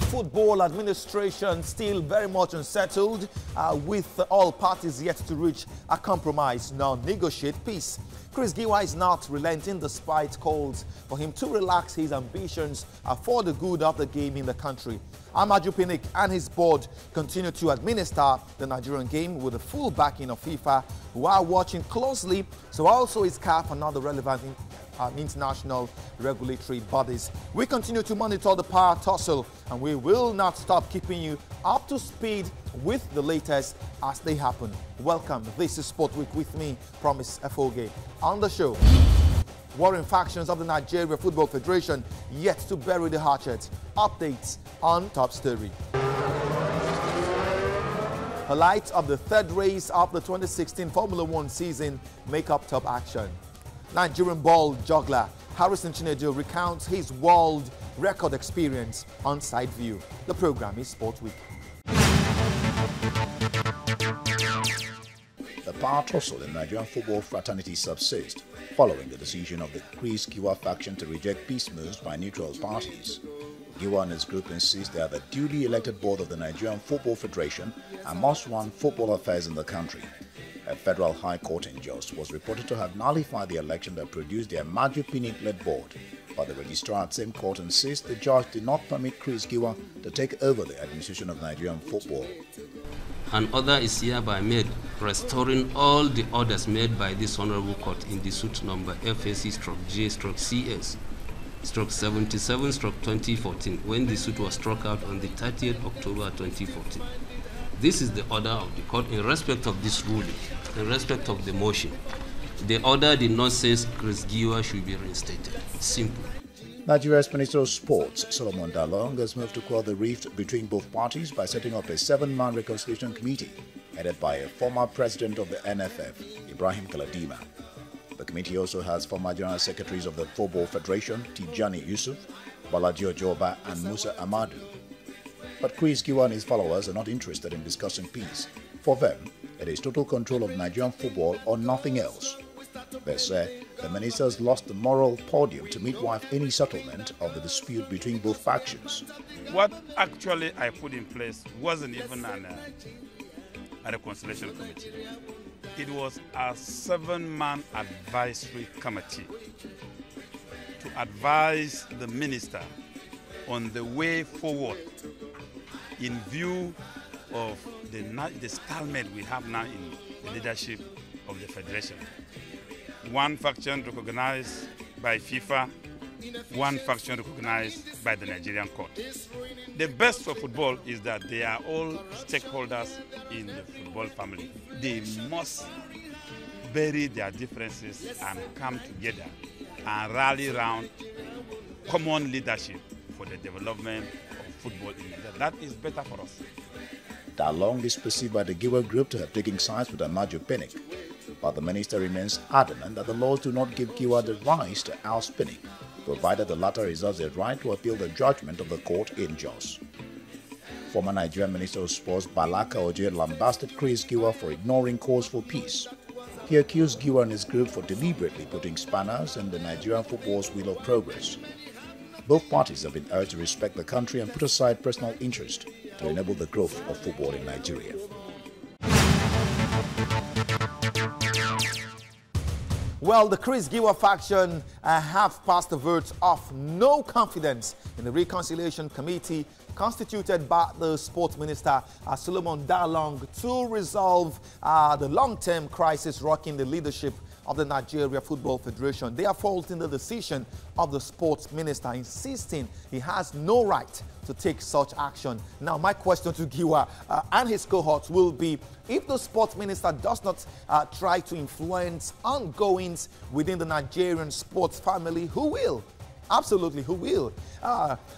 football administration still very much unsettled, with all parties yet to reach a compromise, now negotiate peace. Chris Giwa is not relenting despite calls for him to relax his ambitions for the good of the game in the country. Amaju Pinnick and his board continue to administer the Nigerian game with the full backing of FIFA, who are watching closely, so also is CAF and other relevant international regulatory bodies. We continue to monitor the power tussle, and we will not stop keeping you up to speed with the latest as they happen. Welcome. This is Sport Week with me, Promise Efoge. On the show, warring factions of the Nigeria Football Federation yet to bury the hatchet. Updates on top story. Highlights of the third race of the 2016 Formula One season make up top action. Nigerian ball juggler Harrison Chinedu recounts his world record experience on Side View. The program is Sport Week. The power tussle in Nigerian football fraternity subsists following the decision of the Chris Giwa faction to reject peace moves by neutral parties. Giwa and his group insist they are the duly elected board of the Nigerian Football Federation and must run football affairs in the country. A federal high court in Jos was reported to have nullified the election that produced the Amaju Pinnick-led board, but the registrar at same court insists the judge did not permit Chris Giwa to take over the administration of Nigerian football. An order is hereby made restoring all the orders made by this honorable court in the suit number FAC/J/CS/77/2014 when the suit was struck out on the 30th October 2014. This is the order of the court in respect of this ruling, in respect of the motion. The order did not say Chris Giwa should be reinstated. Simple. Nigeria's Minister of Sports, Solomon Dalong, has moved to quell the rift between both parties by setting up a 7-man reconciliation committee headed by a former president of the NFF, Ibrahim Galadima. The committee also has former general secretaries of the Football Federation, Tijani Yusuf, Balaji Ojoba, and Musa Amadu. But Chris Giwa and his followers are not interested in discussing peace. For them, it is total control of Nigerian football or nothing else. They say the ministers lost the moral podium to midwife any settlement of the dispute between both factions. What actually I put in place wasn't even a reconciliation committee. It was a 7-man advisory committee to advise the minister on the way forward in view of the stalemate we have now in the leadership of the Federation. One faction recognized by FIFA, one faction recognized by the Nigerian court. The best for football is that they are all stakeholders in the football family. They must bury their differences and come together and rally around common leadership for the development of football in Nigeria. That is better for us. Dalong is perceived by the Giwa group to have taken sides with Amaju Pinnick, but the minister remains adamant that the laws do not give Giwa the right to oust Pinnick, provided the latter reserves the right to appeal the judgment of the court in Jos. Former Nigerian Minister of Sports Balaka Oje lambasted Chris Giwa for ignoring calls for peace. He accused Giwa and his group for deliberately putting spanners in the Nigerian football's wheel of progress. Both parties have been urged to respect the country and put aside personal interest to enable the growth of football in Nigeria. Well, the Chris Giwa faction have passed a vote of no confidence in the reconciliation committee constituted by the sports minister Solomon Dalong to resolve the long-term crisis rocking the leadership of the Nigeria Football Federation. They are faulting the decision of the sports minister, insisting he has no right to take such action. Now, my question to Giwa and his cohorts will be, if the sports minister does not try to influence ongoings within the Nigerian sports family, who will? Absolutely, who will?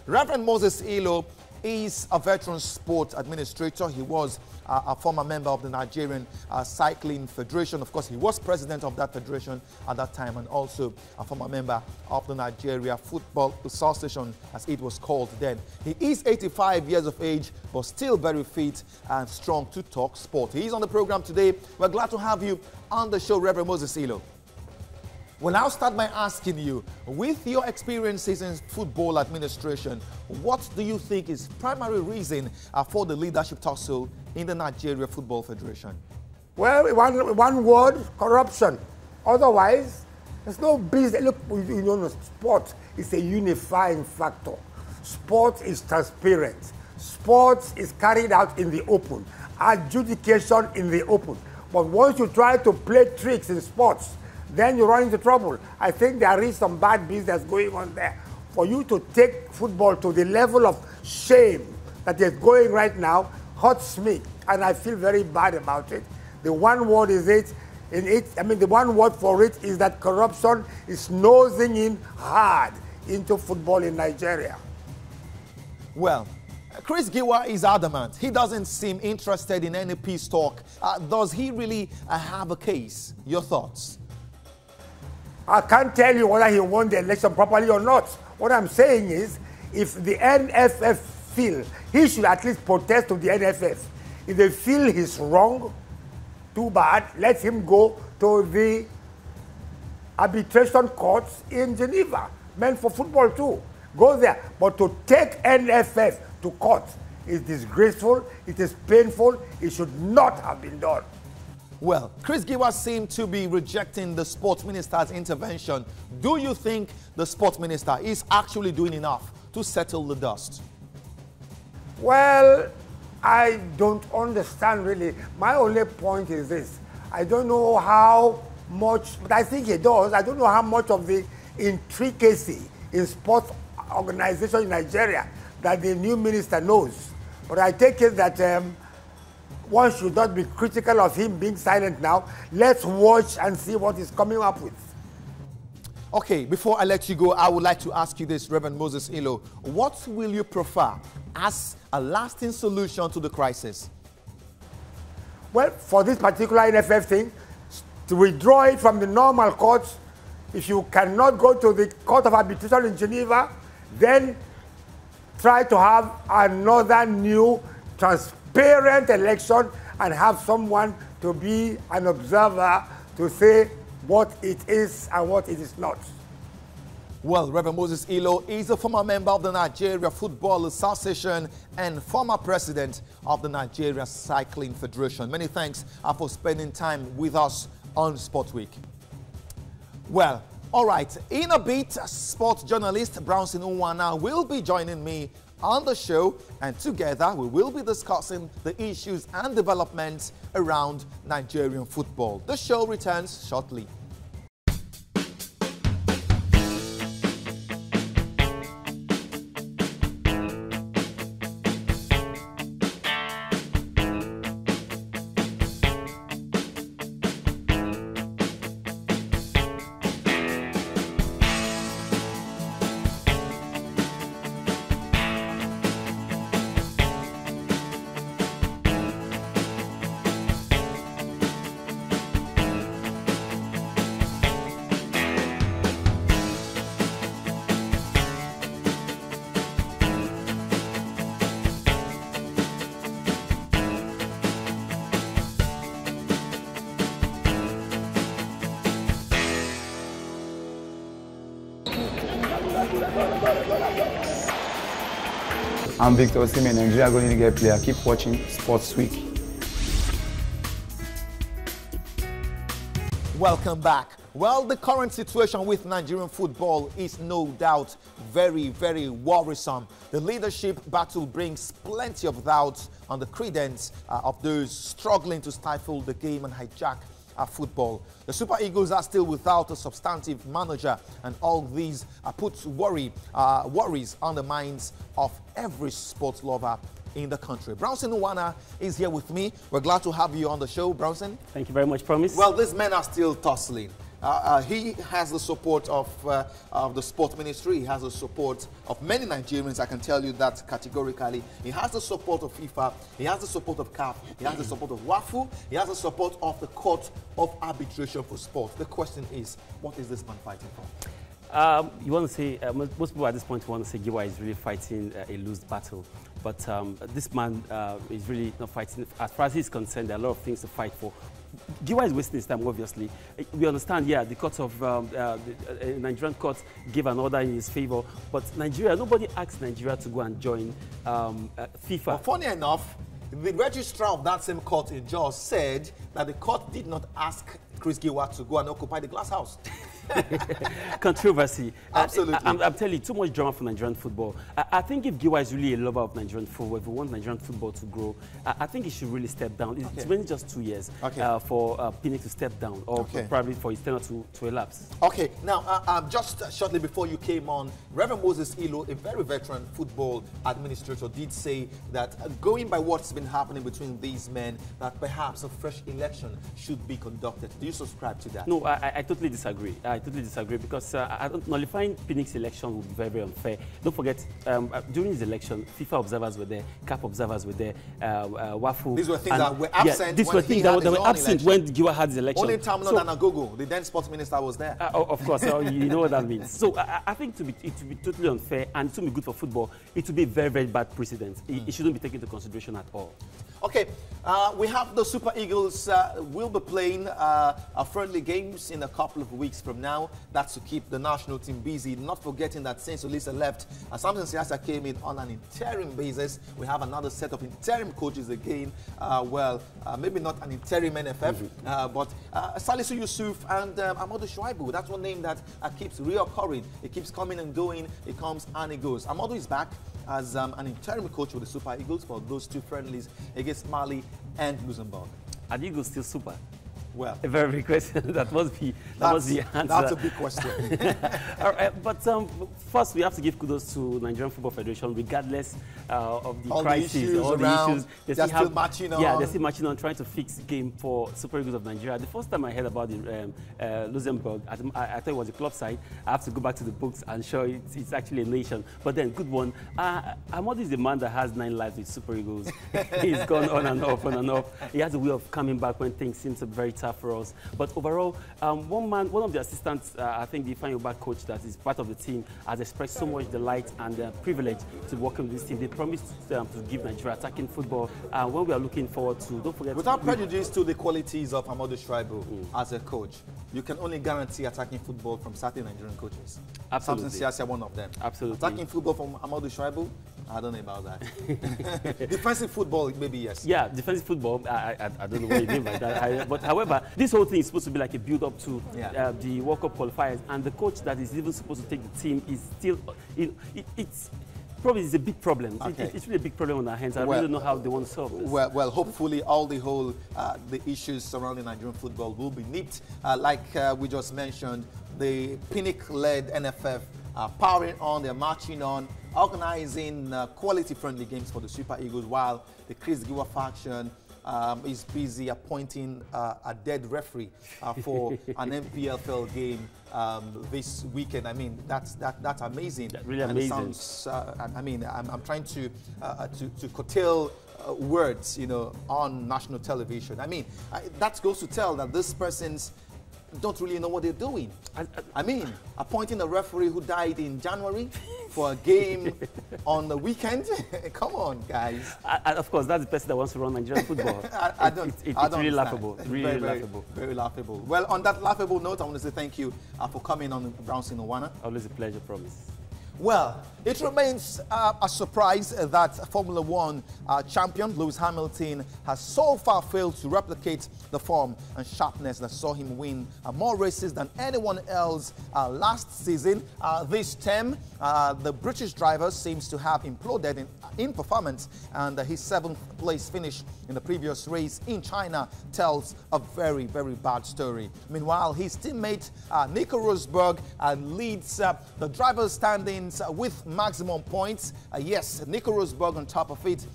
Reverend Moses Ilo is a veteran sports administrator. He was a former member of the Nigerian Cycling Federation. Of course, he was president of that federation at that time, and also a former member of the Nigeria Football Association, as it was called then. He is 85 years of age, but still very fit and strong to talk sport. He's on the program today. We're glad to have you on the show, Reverend Moses Ilo. Well, I'll start by asking you, with your experiences in football administration, what do you think is primary reason for the leadership tussle in the Nigeria Football Federation? Well, one word, corruption. Otherwise, there's no business. Look, you know, sport is a unifying factor. Sport is transparent. Sport is carried out in the open. Adjudication in the open. But once you try to play tricks in sports, then you run into trouble. I think there is some bad business going on there. For you to take football to the level of shame that is going right now hurts me, and I feel very bad about it. The one word is the one word for it is that corruption is nosing in hard into football in Nigeria. Well, Chris Giwa is adamant. He doesn't seem interested in any peace talk. Does he really have a case? Your thoughts? I can't tell you whether he won the election properly or not. What I'm saying is, if the NFF feel, he should at least protest to the NFF. If they feel he's wrong, too bad, let him go to the arbitration courts in Geneva, meant for football too. Go there. But to take NFF to court is disgraceful, it is painful, it should not have been done. Well, Chris Giwa seemed to be rejecting the sports minister's intervention. Do you think the sports minister is actually doing enough to settle the dust? Well, I don't understand really. My only point is this. I don't know how much, but I think he does. I don't know how much of the intricacy in sports organization in Nigeria that the new minister knows. But I take it that one should not be critical of him being silent now. Let's watch and see what he's coming up with. Okay, before I let you go, I would like to ask you this, Reverend Moses Ilo. What will you prefer as a lasting solution to the crisis? Well, for this particular NFF thing, to withdraw it from the normal courts, if you cannot go to the Court of Arbitration in Geneva, then try to have another new transparent election and have someone to be an observer to say what it is and what it is not. Well, Reverend Moses Ilo is a former member of the Nigeria Football Association and former president of the Nigeria Cycling Federation. Many thanks for spending time with us on Sport Week. Well, all right, in a bit, sports journalist Brownson Unwana will be joining me on the show, and together we will be discussing the issues and developments around Nigerian football. The show returns shortly. I'm Victor Osimhen, Nigeria Golden Eagle player. Keep watching Sports Week. Welcome back. Well, the current situation with Nigerian football is no doubt very, very worrisome. The leadership battle brings plenty of doubts on the credence of those struggling to stifle the game and hijack football. The Super Eagles are still without a substantive manager, and all these puts worries on the minds of every sports lover in the country. Brownson Unwana is here with me. We're glad to have you on the show, Brownson. Thank you very much, Promise. Well, these men are still tussling. He has the support of the sports ministry. He has the support of many Nigerians. I can tell you that categorically. He has the support of FIFA. He has the support of CAF. He has the support of WAFU. He has the support of the Court of Arbitration for Sport. The question is, what is this man fighting for? You want to say, most people at this point want to say Giwa is really fighting a loose battle. But this man is really not fighting. As far as he's concerned, there are a lot of things to fight for. Giwa is wasting his time, obviously. We understand, yeah, the court of the Nigerian court gave an order in his favor, but Nigeria, nobody asked Nigeria to go and join FIFA. But funny enough, the registrar of that same court in Jos said that the court did not ask Chris Giwa to go and occupy the glass house. Controversy. Absolutely. I'm telling you, too much drama for Nigerian football. I think if Giwa is really a lover of Nigerian football, if we want Nigerian football to grow, I think he should really step down. It's been just 2 years for Pinnick to step down, or probably for his tenure to elapse. Okay, now, just shortly before you came on, Reverend Moses Ilo, a very veteran football administrator, did say that going by what's been happening between these men, that perhaps a fresh election should be conducted. Do you subscribe to that? No, I totally disagree. I totally disagree because nullifying Pinnick's election would be very, very unfair. Don't forget, during his election, FIFA observers were there, CAF observers were there, WAFU. These were things that were absent. Yeah, these were things that were absent when Giwa had his election. Only Tamino Danagogo, the then sports minister, was there. Of course, you know what that means. So I think it would be totally unfair, and it would be good for football. It would be a very, very bad precedent. It shouldn't be taken into consideration at all. Okay, we have the Super Eagles will be playing friendly games in a couple of weeks from now. That's to keep the national team busy. Not forgetting that since Olisa left, Samson Siasa came in on an interim basis. We have another set of interim coaches again. Maybe not an interim NFF, but Salisu Yusuf and Amadou Shuaibu. That's one name that keeps reoccurring. It keeps coming and going. It comes and it goes. Amadou is back as an interim coach with the Super Eagles for those two friendlies against Mali and Luxembourg. Are the Eagles still super? Well, a very big question. that must be the answer. That's a big question. All right, but first we have to give kudos to Nigerian Football Federation, regardless of the crisis, all the issues. They're still marching on. Yeah, they're still marching on, trying to fix the game for Super Eagles of Nigeria. The first time I heard about the Luxembourg, I thought it was a club side. I have to go back to the books and show it's actually a nation. But then, good one. Amadou is the man that has 9 lives with Super Eagles. He's gone on and off, on and off. He has a way of coming back when things seem to be very tough for us. But overall, one of the assistants, I think the Ifeanyi coach that is part of the team, has expressed so much delight and privilege to working with this team. They promised to give Nigeria attacking football. When we are looking forward to, don't forget... Without prejudice to the qualities of Amadou Shuaibu as a coach, you can only guarantee attacking football from certain Nigerian coaches. Absolutely. Samson Siasa, one of them. Absolutely. Attacking football from Amadou Shuaibu, I don't know about that. Defensive football, maybe yes. Yeah, defensive football, I don't know what you mean by that. But however, this whole thing is supposed to be like a build-up to the World Cup qualifiers, and the coach that is even supposed to take the team is still, it's probably a big problem. Okay. It's really a big problem on our hands. I really don't know how they want to solve this. Well, hopefully all the issues surrounding Nigerian football will be nipped. Like we just mentioned, the Pinnick-led NFF are powering on, they're marching on, organizing quality-friendly games for the Super Eagles, while the Chris Giwa faction is busy appointing a dead referee for an MPFL game this weekend. I mean, that's amazing. That's really amazing. Sounds, I mean, I'm trying to curtail words, you know, on national television. I mean, that goes to tell that these persons don't really know what they're doing. I mean, appointing a referee who died in January for a game on the weekend. Come on, guys. Of course, that's the person that wants to run Nigerian football. It's really laughable. Really laughable. Very laughable. Well, on that laughable note, I want to say thank you for coming on Bouncing Owana. Always a pleasure, promise. Well, it remains a surprise that Formula One champion Lewis Hamilton has so far failed to replicate the form and sharpness that saw him win more races than anyone else last season. This term, the British driver seems to have imploded in performance, and his 7th place finish in the previous race in China tells a very, very bad story. Meanwhile, his teammate Nico Rosberg leads the driver's standings with maximum points. Yes, Nico Rosberg on top of it.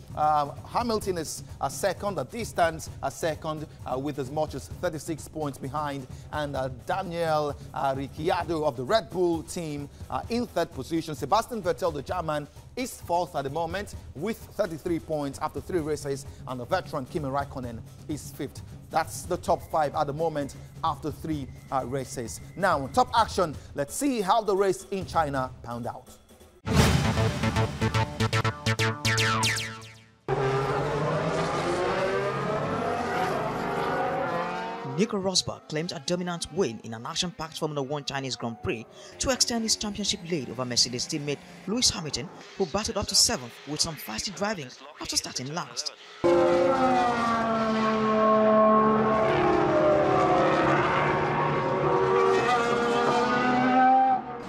Hamilton is second, a distance second with as much as 36 points behind, and Daniel Ricciardo of the Red Bull team in 3rd position. Sebastian Vettel, the German, is 4th at the moment with 33 points after 3 races, and the veteran Kimi Raikkonen is 5th. That's the top 5 at the moment after 3 races. Now, on top action, let's see how the race in China panned out. Nico Rosberg claimed a dominant win in an action-packed Formula One Chinese Grand Prix to extend his championship lead over Mercedes teammate Lewis Hamilton, who battled up to 7th with some feisty driving after starting last.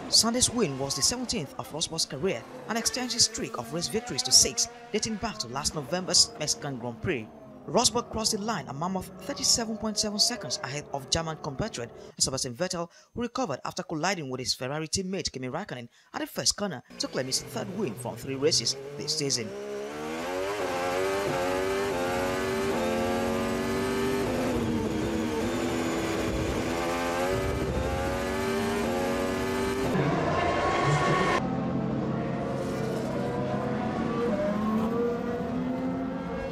Sunday's win was the 17th of Rosberg's career and extends his streak of race victories to 6, dating back to last November's Mexican Grand Prix. Rosberg crossed the line a mammoth 37.7 seconds ahead of German compatriot Sebastian Vettel, who recovered after colliding with his Ferrari teammate Kimi Raikkonen at the first corner to claim his 3rd win from 3 races this season.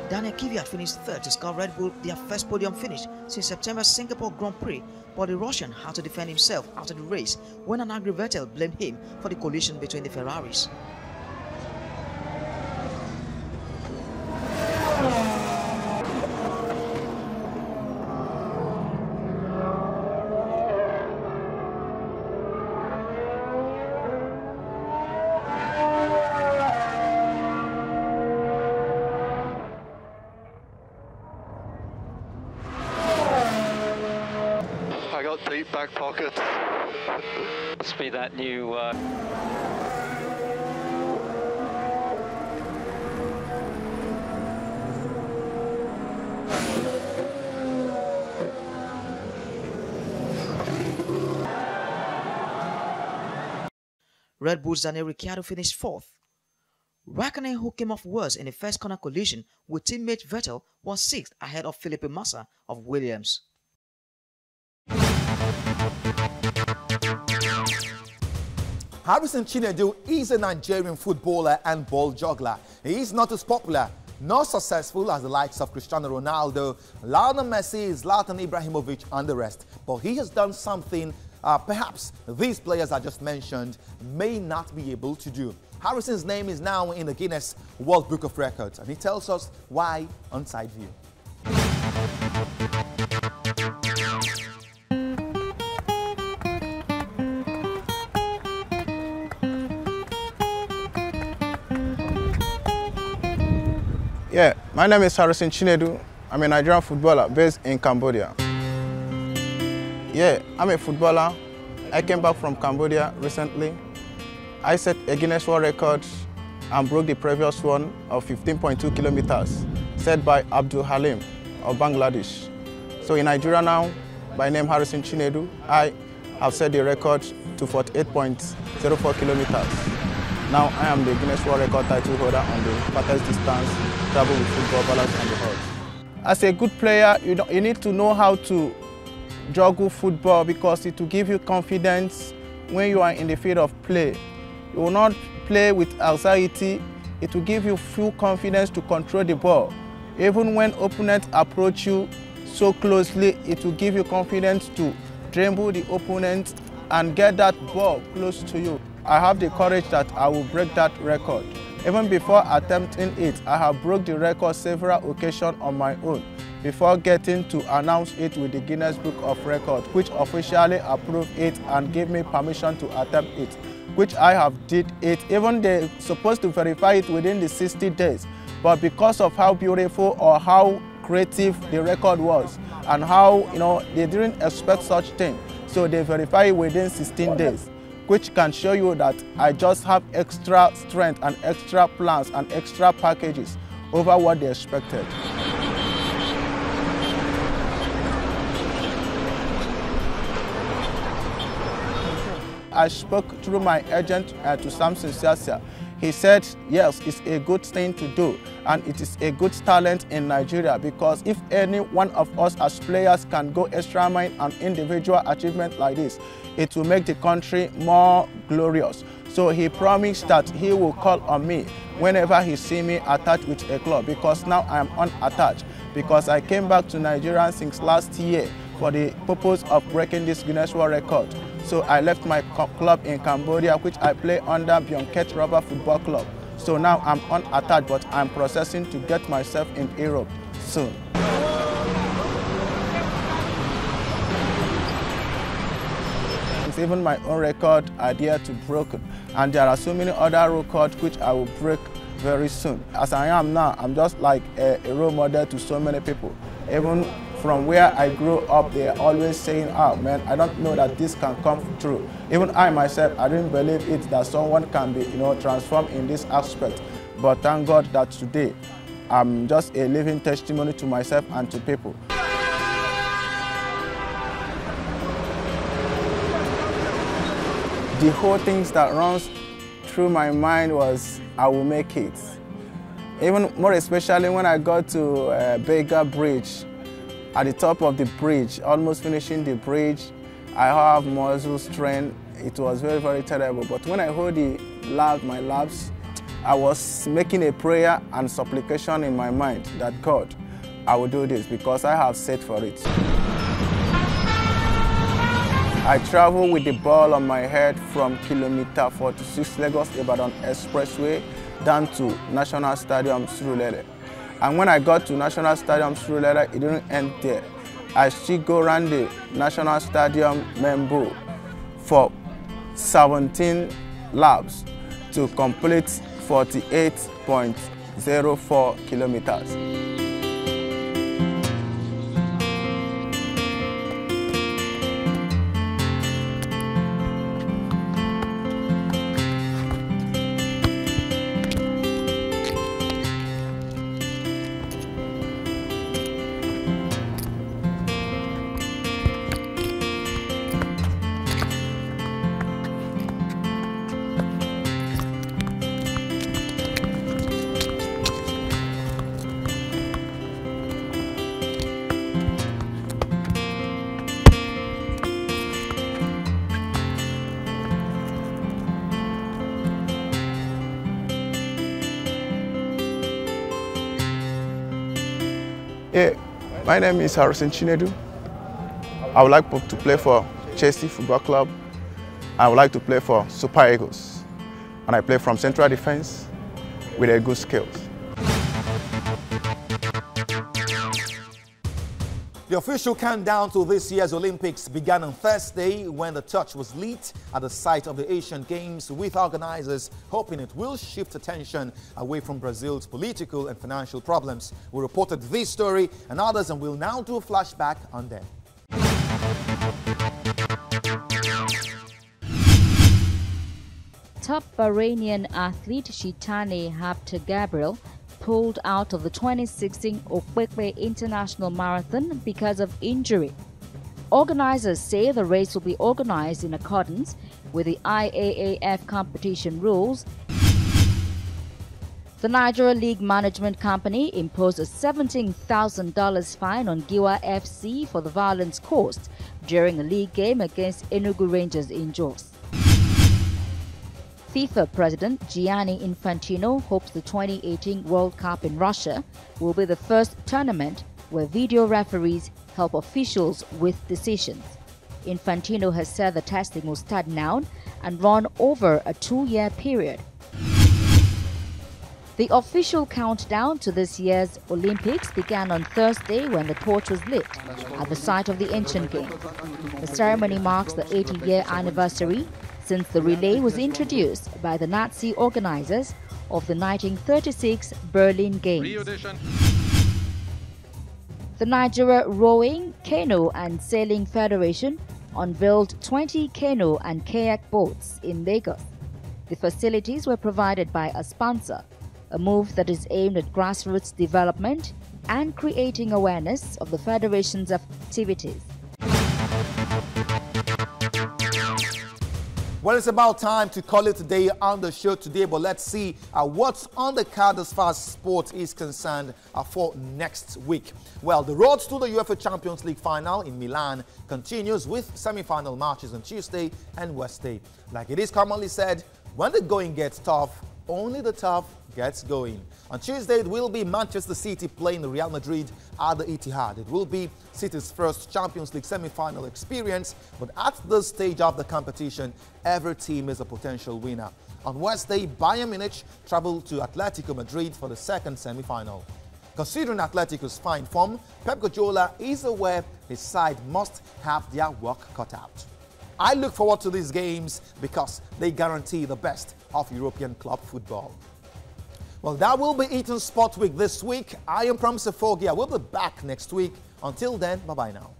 Daniel Kvyat finished 3rd to score Red Bull their first podium finish since September's Singapore Grand Prix, but the Russian had to defend himself after the race when an angry Vettel blamed him for the collision between the Ferraris. Deep back pocket. Must be that new Red Bull's Daniel Ricciardo finished 4th. Raikkonen, who came off worse in the first corner collision with teammate Vettel, was 6th ahead of Felipe Massa of Williams. Harrison Chinedu is a Nigerian footballer and ball juggler. He is not as popular nor successful as the likes of Cristiano Ronaldo, Lionel Messi, Zlatan Ibrahimovic and the rest. But he has done something perhaps these players I just mentioned may not be able to do. Harrison's name is now in the Guinness World Book of Records, and he tells us why on Side View. Yeah, my name is Harrison Chinedu. I'm a Nigerian footballer based in Cambodia. Yeah, I'm a footballer. I came back from Cambodia recently. I set a Guinness World Record and broke the previous one of 15.2 kilometers set by Abdul Halim of Bangladesh. So in Nigeria now, by name Harrison Chinedu, I have set the record to 48.04 kilometers. Now I am the Guinness World Record title holder on the farthest distance travel with football ballers on the horse. As a good player, you need to know how to juggle football because it will give you confidence when you are in the field of play. You will not play with anxiety. It will give you full confidence to control the ball. Even when opponents approach you so closely, it will give you confidence to dribble the opponent and get that ball close to you. I have the courage that I will break that record. Even before attempting it, I have broke the record several occasions on my own before getting to announce it with the Guinness Book of Records, which officially approved it and gave me permission to attempt it, which I have did it. Even they're supposed to verify it within the 60 days, but because of how beautiful or how creative the record was and how they didn't expect such thing, so they verify it within 16 days. Which can show you that I just have extra strength and extra plans and extra packages over what they expected. I spoke through my agent to Samson Siasia. He said, yes, it's a good thing to do and it is a good talent in Nigeria because if any one of us as players can go extra mile and individual achievement like this, it will make the country more glorious. So he promised that he will call on me whenever he see me attached with a club because now I am unattached because I came back to Nigeria since last year for the purpose of breaking this Guinness World Record. So I left my club in Cambodia, which I play under Byongket Rubber Football Club. So now I'm unattached, but I'm processing to get myself in Europe soon. Even my own record I dare to break, and there are so many other records which I will break very soon. As I am now, I'm just like a role model to so many people. Even from where I grew up, they're always saying, "Oh man, I don't know that this can come true." Even I myself, I didn't believe it that someone can be, transformed in this aspect. But thank God that today, I'm just a living testimony to myself and to people. The whole things that runs through my mind was, I will make it. Even more especially when I got to Baker Bridge, at the top of the bridge, almost finishing the bridge, I have muscle strain. It was very, very terrible. But when I hold my labs, I was making a prayer and supplication in my mind that God, I will do this because I have set for it. I travel with the ball on my head from kilometer 46 Lagos-Ibadan Expressway down to National Stadium Surulere. And when I got to National Stadium Surulere, it didn't end there. I still go around the National Stadium Membo for 17 laps to complete 48.04 kilometers. Yeah, my name is Harrison Chinedu. I would like to play for Chelsea Football Club. I would like to play for Super Eagles. And I play from central defense with a good skills. The official countdown to this year's Olympics began on Thursday when the torch was lit at the site of the Asian Games, with organizers hoping it will shift attention away from Brazil's political and financial problems. We reported this story and others, and we'll now do a flashback on them. Top Bahrainian athlete Shitane Habte Gabriel pulled out of the 2016 Okpekpe International Marathon because of injury. Organizers say the race will be organized in accordance with the IAAF competition rules. The Nigeria League Management Company imposed a $17,000 fine on Giwa FC for the violence caused during a league game against Enugu Rangers in Jos. FIFA President Gianni Infantino hopes the 2018 World Cup in Russia will be the first tournament where video referees help officials with decisions. Infantino has said the testing will start now and run over a 2-year period. The official countdown to this year's Olympics began on Thursday when the torch was lit at the site of the ancient game. The ceremony marks the 80-year anniversary since the relay was introduced by the Nazi organizers of the 1936 Berlin Games. The Nigeria Rowing, Canoe and Sailing Federation unveiled 20 canoe and kayak boats in Lagos. The facilities were provided by a sponsor, a move that is aimed at grassroots development and creating awareness of the federation's activities. Well, it's about time to call it a day on the show today, but let's see what's on the card as far as sport is concerned for next week. Well, the road to the UEFA Champions League final in Milan continues with semi-final matches on Tuesday and Wednesday. Like it is commonly said, when the going gets tough, only the tough gets going. On Tuesday, it will be Manchester City playing Real Madrid at the Etihad. It will be City's first Champions League semi-final experience, but at this stage of the competition, every team is a potential winner. On Wednesday, Bayern Munich traveled to Atletico Madrid for the second semi-final. Considering Atletico's fine form, Pep Guardiola is aware his side must have their work cut out. I look forward to these games because they guarantee the best of European club football. Well, that will be it in Sport Week this week. I am Pramse Fogia. We'll be back next week. Until then, bye-bye now.